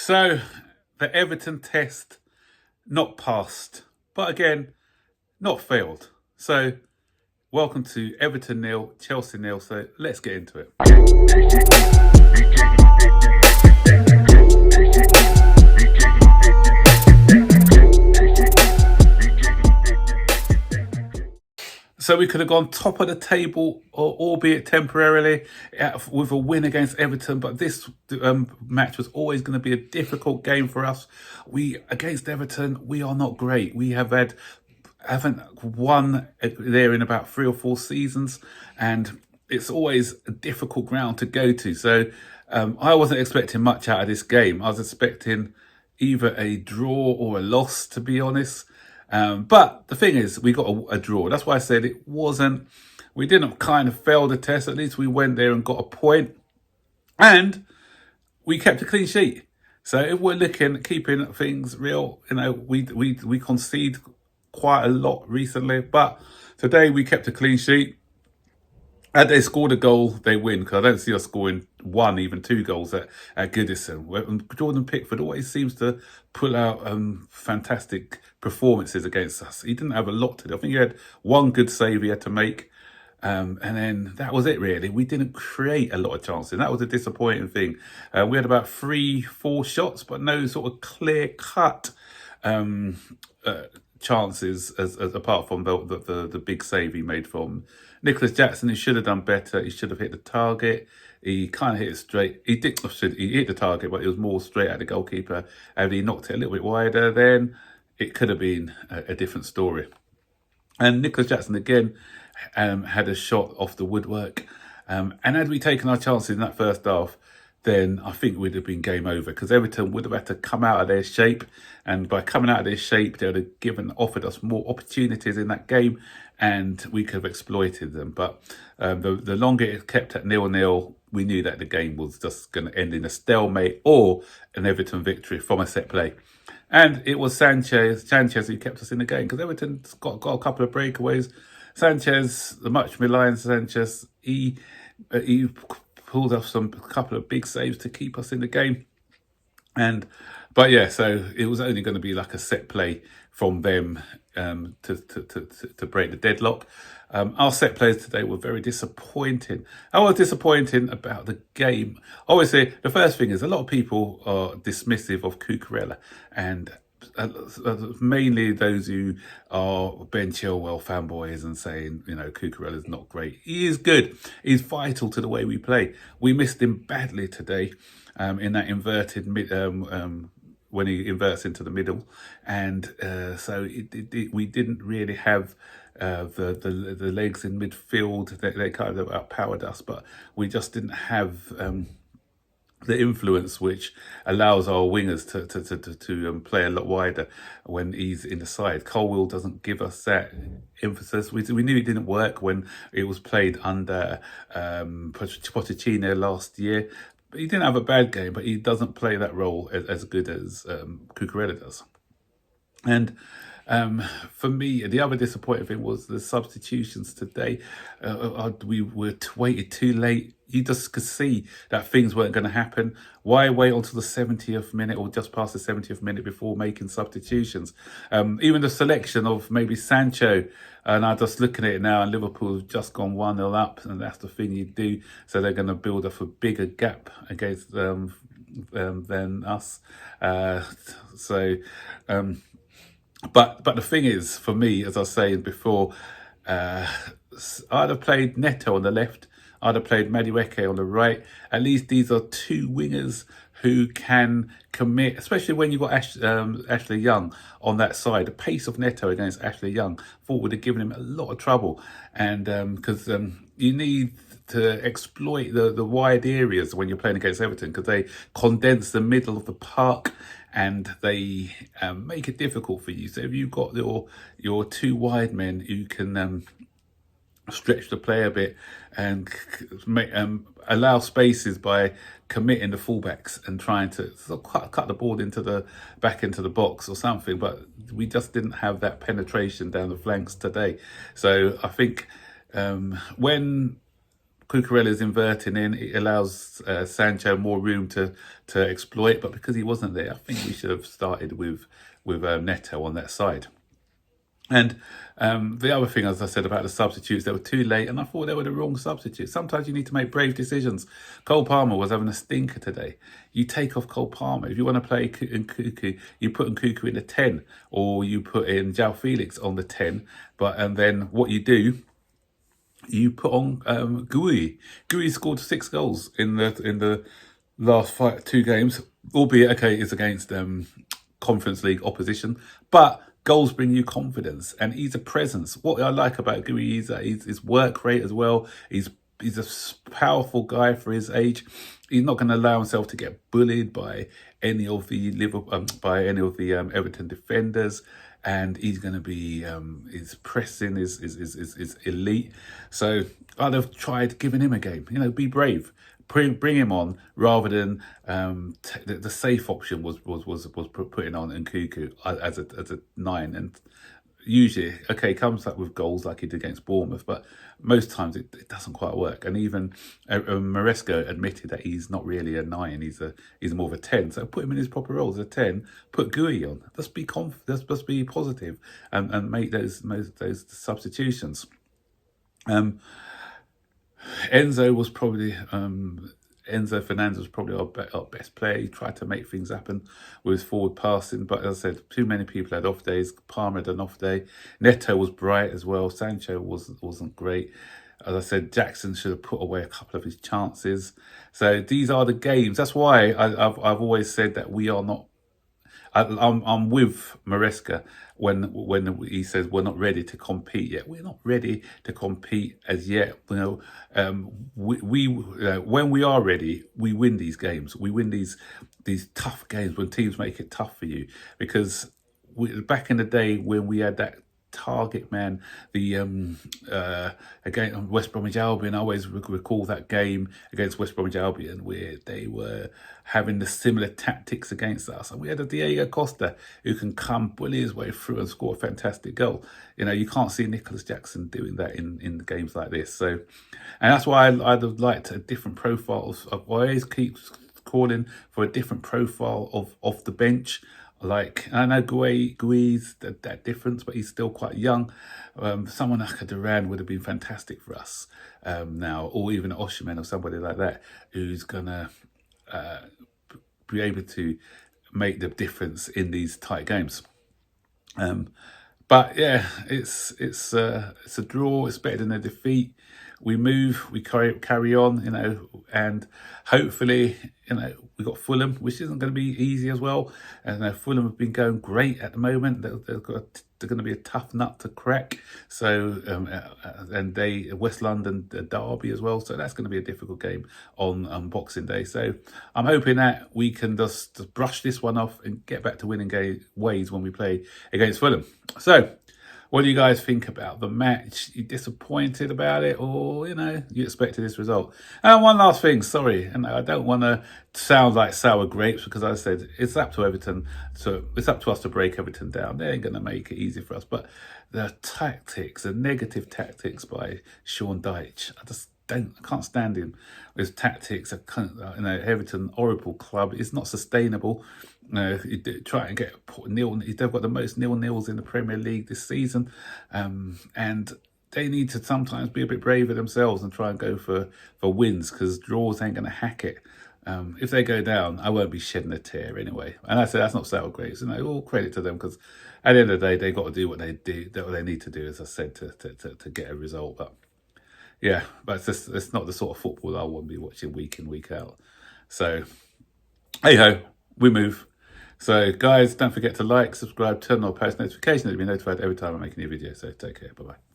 So the Everton test not passed, but again, not failed. So welcome to Everton nil, Chelsea nil. So let's get into it. So we could have gone top of the table, or albeit temporarily, with a win against Everton. But this match was always going to be a difficult game for us. We against Everton, we are not great. We haven't won there in about 3 or 4 seasons, and it's always a difficult ground to go to. So I wasn't expecting much out of this game. I was expecting either a draw or a loss, to be honest. But the thing is, we got a draw. That's why I said we didn't kind of fail the test. At least we went there and got a point, and we kept a clean sheet. So if we're looking at keeping things real, we concede quite a lot recently, but today we kept a clean sheet. Had they scored a goal, they win, because I don't see us scoring one, even 2 goals at Goodison. Jordan Pickford always seems to pull out fantastic performances against us. He didn't have a lot to do. I think he had one good save he had to make. And then that was it, really. We didn't create a lot of chances. That was a disappointing thing. We had about 3-4 shots, but no sort of clear-cut chances as apart from the big save he made from Nicholas Jackson. He should have done better. He should have hit the target. He kind of hit it straight. He hit the target, but it was more straight at the goalkeeper. And he knocked it a little bit wider, then it could have been a different story. And Nicholas Jackson again had a shot off the woodwork. And had we taken our chances in that first half, then I think we'd have been game over, because Everton would have had to come out of their shape. And by coming out of their shape, they would have offered us more opportunities in that game, and we could have exploited them. But the longer it kept at 0-0, we knew that the game was just going to end in a stalemate or an Everton victory from a set play. And it was Sanchez who kept us in the game, because Everton's got a couple of breakaways. Sanchez, the much maligned Sanchez, he pulled off a couple of big saves to keep us in the game. But yeah, so it was only going to be like a set play from them to break the deadlock. Our set plays today were very disappointing. I was disappointed about the game. Obviously, the first thing is a lot of people are dismissive of Cucurella, and mainly those who are Ben Chilwell fanboys and saying, Cucurella's not great. He is good. He's vital to the way we play. We missed him badly today in that inverted mid, when he inverts into the middle, and so we didn't really have the legs in midfield. They kind of outpowered us, but we just didn't have the influence which allows our wingers to play a lot wider when he's in the side. Colwill doesn't give us that emphasis. We knew it didn't work when it was played under Pochettino last year. But he didn't have a bad game, but he doesn't play that role as good as Cucurella does. And for me, the other disappointing thing was the substitutions today. We waited too late. You just could see that things weren't going to happen. Why wait until the 70th minute or just past the 70th minute before making substitutions? Even the selection of maybe Sancho, and I'm just looking at it now, and Liverpool's just gone 1-0 up, and that's the thing you do. So they're going to build up a bigger gap against than us. But the thing is, for me, as I was saying before, I'd have played Neto on the left. I'd have played Madueke on the right. At least these are 2 wingers who can commit, especially when you've got Ashley Young on that side. The pace of Neto against Ashley Young thought would have given him a lot of trouble. And because you need to exploit the wide areas when you're playing against Everton, because they condense the middle of the park and they make it difficult for you. So if you've got your 2 wide men who can stretch the play a bit and allow spaces by committing the fullbacks and trying to sort of cut the ball back into the box or something, but we just didn't have that penetration down the flanks today. So I think when Cucurella's inverting in. It allows Sancho more room to exploit. But because he wasn't there, I think we should have started with Neto on that side. And the other thing, as I said about the substitutes, they were too late, and I thought they were the wrong substitutes. Sometimes you need to make brave decisions. Cole Palmer was having a stinker today. You take off Cole Palmer. If you want to play Nkuku, you put Nkuku in the 10, or you put in João Felix on the 10. And then what you do, you put on Gui. Gui scored 6 goals in the last 2 games, albeit, okay, it's against Conference League opposition, but goals bring you confidence, and he's a presence. What I like about Gui is that his work rate as well. He's a powerful guy for his age. He's not going to allow himself to get bullied by any of the Everton defenders, and he's going to be his pressing is elite. So I'd have tried giving him a game. Be brave. Bring him on rather than the safe option was putting on Nkuku as a 9, and usually comes up with goals like he did against Bournemouth, but most times it doesn't quite work. And even Maresca admitted that he's not really a 9; he's more of a 10. So put him in his proper role as a 10. Put Gui on. Let's be Let's be positive and make those substitutions. Enzo Fernandez was probably our best player. He tried to make things happen with his forward passing, but as I said, too many people had off days. Palmer had an off day. Neto was bright as well. Sancho wasn't great. As I said, Jackson should have put away a couple of his chances. So these are the games. That's why I've always said that we are not. I'm with Maresca when he says we're not ready to compete yet. We're not ready to compete as yet. When we are ready, we win these games. We win these tough games when teams make it tough for you. Because back in the day when we had that target man, against West Bromwich Albion, I always recall that game against West Bromwich Albion where they were having the similar tactics against us, and we had a Diego Costa who can come bully his way through and score a fantastic goal. You can't see Nicholas Jackson doing that in games like this. So, and that's why I'd have liked a different profile. I always keep calling for a different profile of the bench. Like, I know Gui's that difference, but he's still quite young. Someone like a Duran would have been fantastic for us now, or even Osimhen or somebody like that, who's gonna be able to make the difference in these tight games. But yeah, it's a draw. It's better than a defeat. We move, we carry on, and hopefully, we got Fulham, which isn't going to be easy as well. And Fulham have been going great at the moment. They're going to be a tough nut to crack. So, and West London derby as well. So that's going to be a difficult game on Boxing Day. So I'm hoping that we can just brush this one off and get back to winning ways when we play against Fulham. So, what do you guys think about the match? You disappointed about it, or you expected this result? And one last thing, sorry, and I don't want to sound like sour grapes, because I said it's up to Everton, so it's up to us to break Everton down. They ain't going to make it easy for us, but the tactics, the negative tactics by Sean Dyche, I can't stand him with tactics. Everton, horrible club. It's not sustainable. Try and get nil. They've got the most nil-nils in the Premier League this season, and they need to sometimes be a bit braver themselves and try and go for wins, because draws ain't going to hack it. If they go down, I won't be shedding a tear anyway. And I said that's not sour grapes. All credit to them, because at the end of the day, they got to do what they need to do, as I said, to get a result. But yeah, but it's not the sort of football I want to be watching week in, week out. So, hey ho, we move. So, guys, don't forget to like, subscribe, turn on post notifications to be notified every time I make a new video. So, take care. Bye-bye.